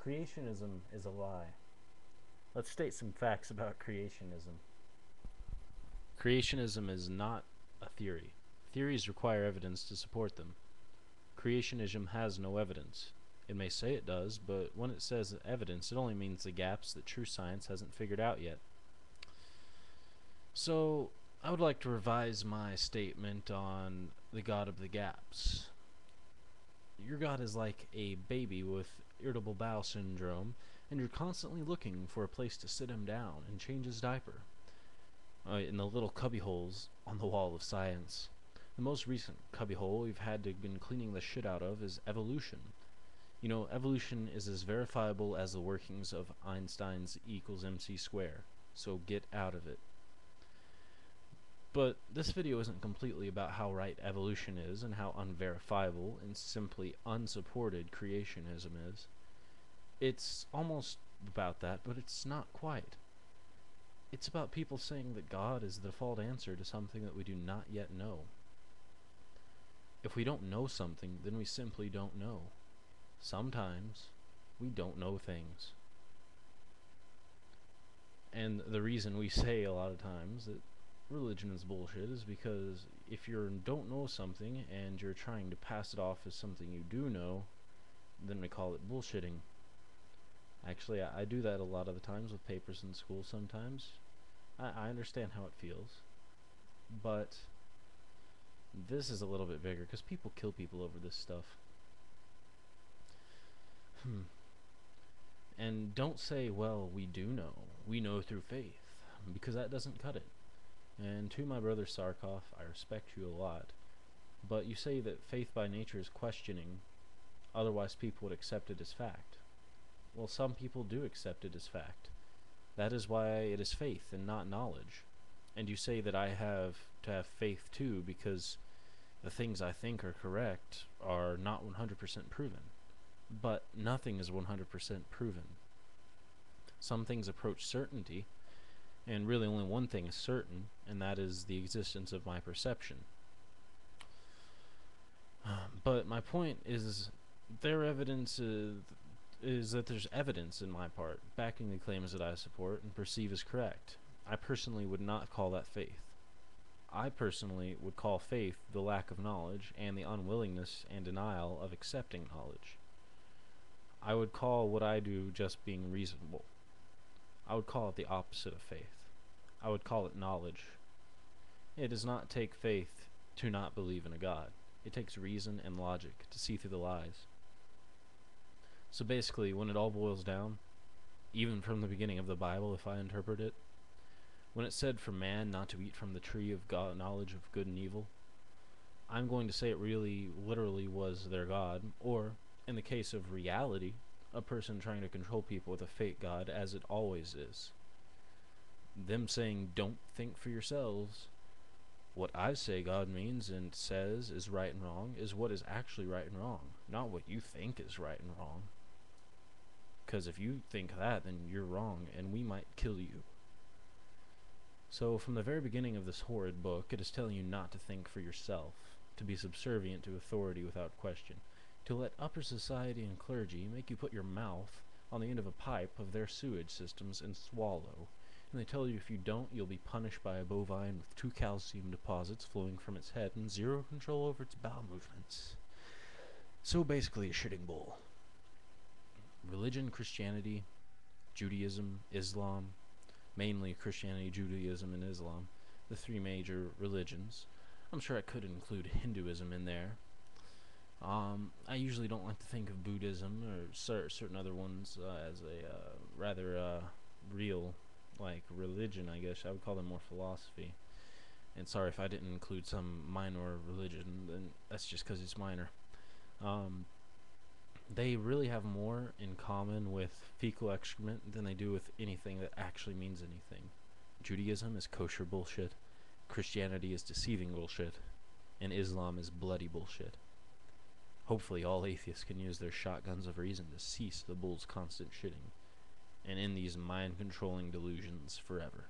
Creationism is a lie. Let's state some facts about creationism. Creationism is not a theory. Theories require evidence to support them. Creationism has no evidence. It may say it does, but when it says evidence, it only means the gaps that true science hasn't figured out yet. So, I would like to revise my statement on the God of the gaps. Your God is like a baby with irritable bowel syndrome, and you're constantly looking for a place to sit him down and change his diaper. In the little cubby holes on the wall of science. The most recent cubbyhole we've had to been cleaning the shit out of is evolution. You know, evolution is as verifiable as the workings of Einstein's E equals mc squared, so get out of it. But this video isn't completely about how right evolution is and how unverifiable and simply unsupported creationism is. It's almost about that, but it's not quite. It's about people saying that God is the default answer to something that we do not yet know. If we don't know something, then we simply don't know. Sometimes we don't know things. And the reason we say a lot of times that religion is bullshit is because if you don't know something and you're trying to pass it off as something you do know, then we call it bullshitting. Actually, I do that a lot of the times with papers in school sometimes. I understand how it feels. But this is a little bit bigger because people kill people over this stuff. And don't say, well, we do know. We know through faith. Because that doesn't cut it. And to my brother Sarkov, I respect you a lot. But you say that faith by nature is questioning, otherwise people would accept it as fact. Well, some people do accept it as fact. That is why it is faith and not knowledge. And you say that I have to have faith too because the things I think are correct are not 100% proven. But nothing is 100% proven. Some things approach certainty, and really only one thing is certain, and that is the existence of my perception. But my point is, their evidence is that there's evidence in my part backing the claims that I support and perceive as correct. I personally would not call that faith. I personally would call faith the lack of knowledge and the unwillingness and denial of accepting knowledge. I would call what I do just being reasonable. I would call it the opposite of faith. I would call it knowledge. It does not take faith to not believe in a God. It takes reason and logic to see through the lies. So basically, when it all boils down, even from the beginning of the Bible, if I interpret it, when it said for man not to eat from the tree of God, knowledge of good and evil, I'm going to say it really literally was their God, or, in the case of reality, a person trying to control people with a fake God, as it always is. Them saying, don't think for yourselves. What I say God means and says is right and wrong is what is actually right and wrong, not what you think is right and wrong. Because if you think that, then you're wrong, and we might kill you. So from the very beginning of this horrid book, it is telling you not to think for yourself, to be subservient to authority without question, to let upper society and clergy make you put your mouth on the end of a pipe of their sewage systems and swallow. And they tell you if you don't, you'll be punished by a bovine with 2 calcium deposits flowing from its head and 0 control over its bowel movements. So basically a shitting bowl. Religion, Christianity, Judaism, Islam, mainly Christianity, Judaism, and Islam, the 3 major religions. I'm sure I could include Hinduism in there. I usually don't like to think of Buddhism or certain other ones as a rather real, like, religion, I guess. I would call them more philosophy. And sorry if I didn't include some minor religion, then that's just because it's minor. They really have more in common with fecal excrement than they do with anything that actually means anything. Judaism is kosher bullshit, Christianity is deceiving bullshit, and Islam is bloody bullshit. Hopefully all atheists can use their shotguns of reason to cease the bull's constant shitting, and end these mind-controlling delusions forever.